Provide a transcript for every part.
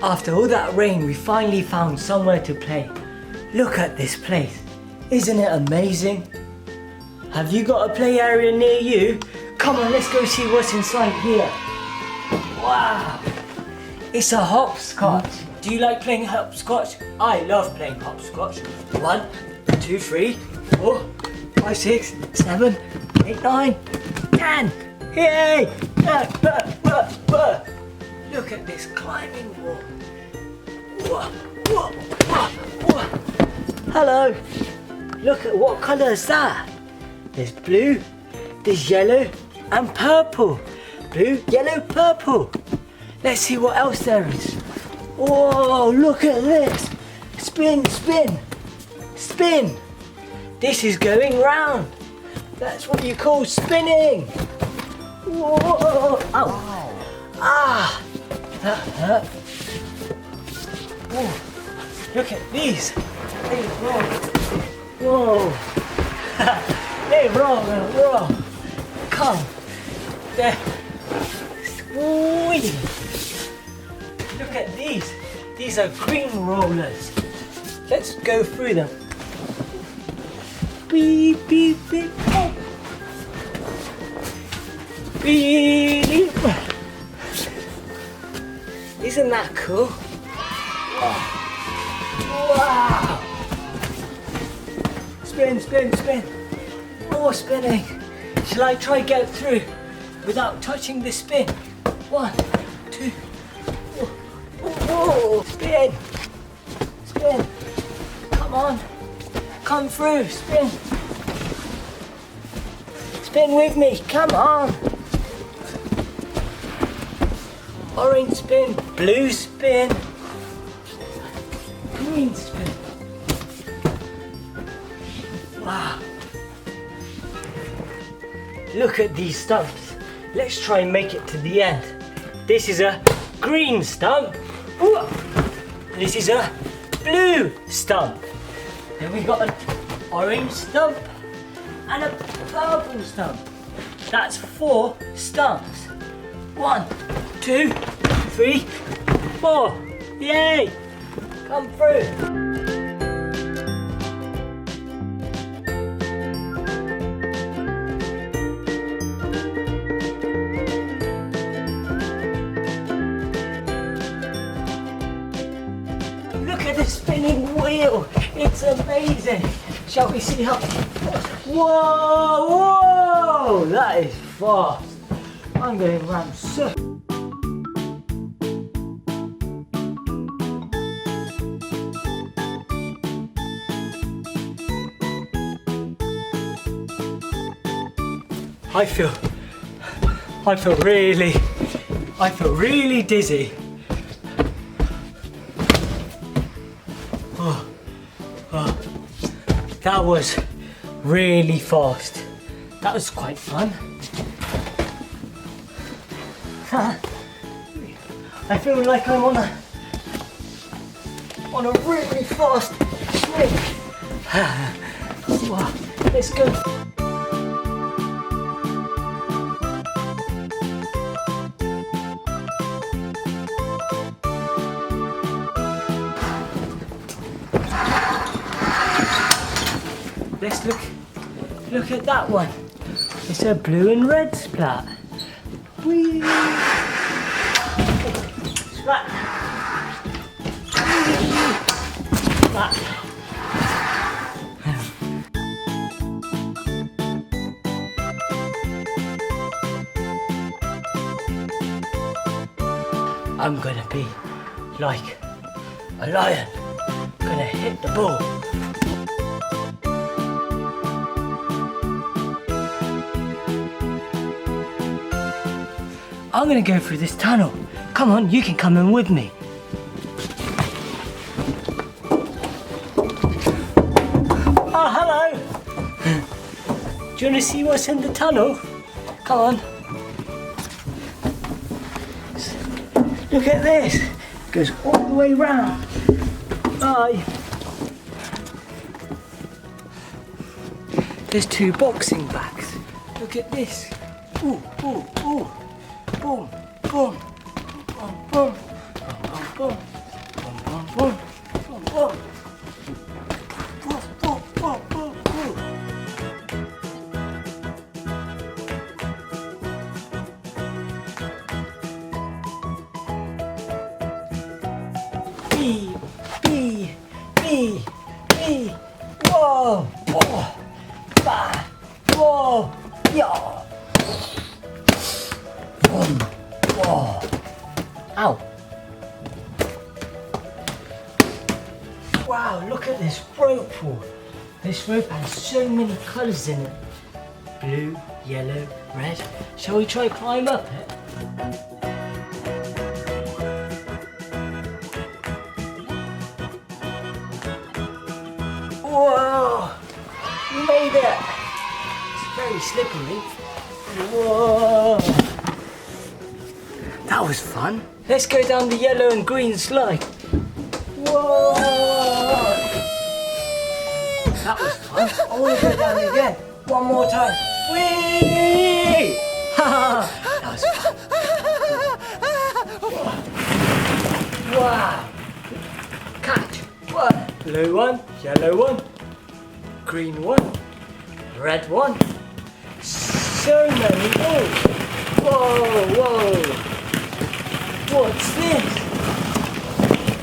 After all that rain, we finally found somewhere to play. Look at this place. Isn't it amazing? Have you got a play area near you? Come on, let's go see what's inside here. Wow! It's a hopscotch. Do you like playing hopscotch? I love playing hopscotch. 1, 2, 3, 4, 5, 6, 7, 8, 9, 10. Yay! Look at this climbing wall. Hello. Look at what colour is that? There's blue, there's yellow and purple. Blue, yellow, purple. Let's see what else there is. Whoa, look at this. Spin, spin, spin. This is going round. That's what you call spinning. Whoa, ow. Ah, that hurt. Whoa, look at these. They roll. Whoa. They roll. Come. There. Squeeze. Look at these. These are green rollers. Let's go through them. Beep, beep, beep. Oh. Beep. Isn't that cool? Wow. Spin, spin, spin. More spinning. Shall I try get through without touching the spin? 1, 2. Whoa. Spin. Spin. Come on. Come through. Spin. Spin with me. Come on. Orange spin. Blue spin. Green spin. Wow. Look at these stumps. Let's try and make it to the end. This is a green stump. This is a blue stump. Then we got an orange stump and a purple stump. That's 4 stumps. 1, 2, 3, 4. Yay! Come through. Look at the spinning wheel. It's amazing. Shall we see how? Whoa, whoa! That is fast. I'm going around so. I feel really dizzy. Oh, that was really fast. That was quite fun. I feel like I'm on a really fast swing. Wow, let's go. Let's look at that one. It's a blue and red splat. Whee! Splat. Splat. I'm gonna be like a lion. Gonna hit the ball. I'm gonna go through this tunnel. Come on, you can come in with me. Oh, hello. Do you want to see what's in the tunnel? Come on. Look at this. It goes all the way round. Bye. There's 2 boxing bags. Look at this. Ooh, ooh, ooh. Boom, boom, boom, boom. boom. Boom, boom, boom. Boom, boom. Boom, boom, boom, boom, boom. B, B, B, B. Whoa, whoa, bah, whoa, yeah. Boom, whoa. Ow. Wow, look at this rope pool. This rope has so many colours in it. Blue, yellow, red. Shall we try climb up it? Whoa! We made it! It's very slippery. Whoa! That was fun. Let's go down the yellow and green slide. Whoa! That was fun. I want to go down again. One more time. Whee! That was fun. Wow! Catch. One. Blue one, yellow one, green one, red one. So many balls. Whoa, whoa. What's this?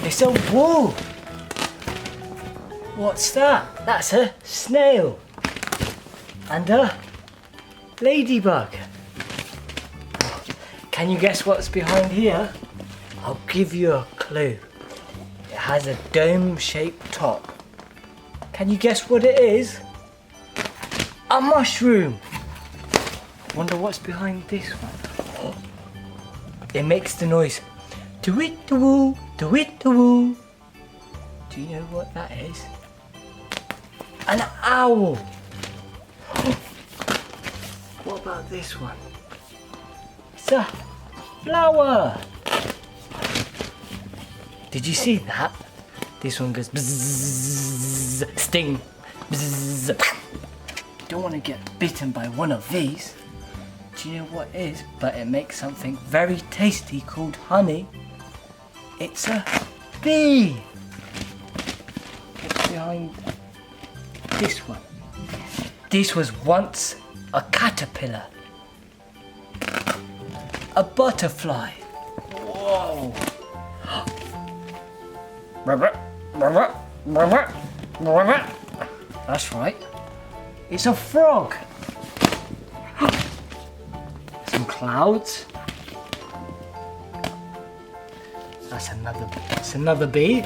It's a wall. What's that? That's a snail. And a ladybug. Can you guess what's behind here? I'll give you a clue. It has a dome-shaped top. Can you guess what it is? A mushroom. Wonder what's behind this one. It makes the noise do-it-do-woo, do-it-do-woo. Do you know what that is? An owl. What about this one? It's a flower. Did you see that? This one goes bzzz, sting, bzzz. Don't want to get bitten by one of these. Do you know what it is? But it makes something very tasty called honey. It's a bee. What's behind this one? This was once a caterpillar. A butterfly. Whoa. That's right. It's a frog. Some clouds. That's another bee.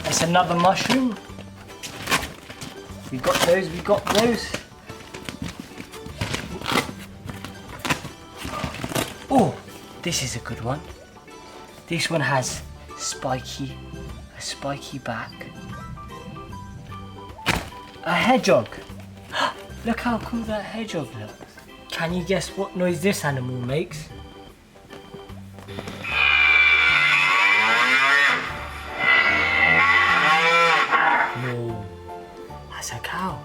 That's another mushroom. We got those. Oh, this is a good one. This one has a spiky back. A hedgehog. Look how cool that hedgehog looks. Can you guess what noise this animal makes? No, that's a cow.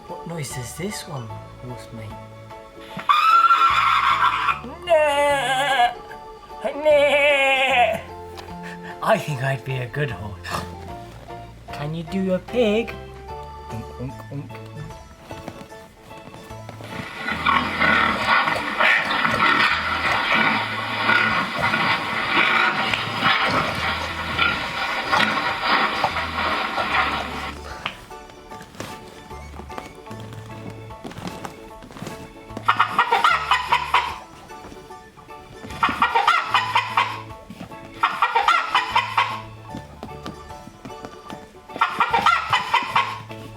What noise does this one horse make? I think I'd be a good horse. Can you do a pig? Unk, unk, unk.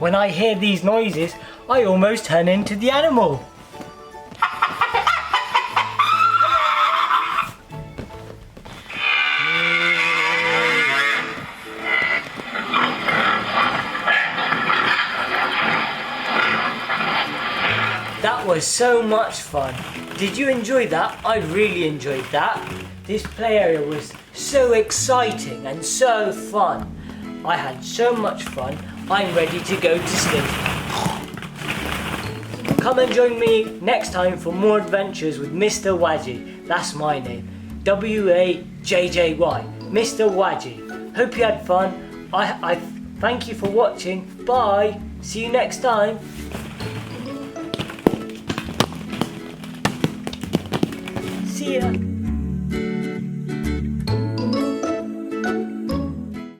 When I hear these noises, I almost turn into the animal. That was so much fun. Did you enjoy that? I really enjoyed that. This play area was so exciting and so fun. I had so much fun. I'm ready to go to sleep. Come and join me next time for more adventures with Mr Wajjy. That's my name. W-A JJY, Mr Wajjy. Hope you had fun. I thank you for watching. Bye. See you next time. See ya.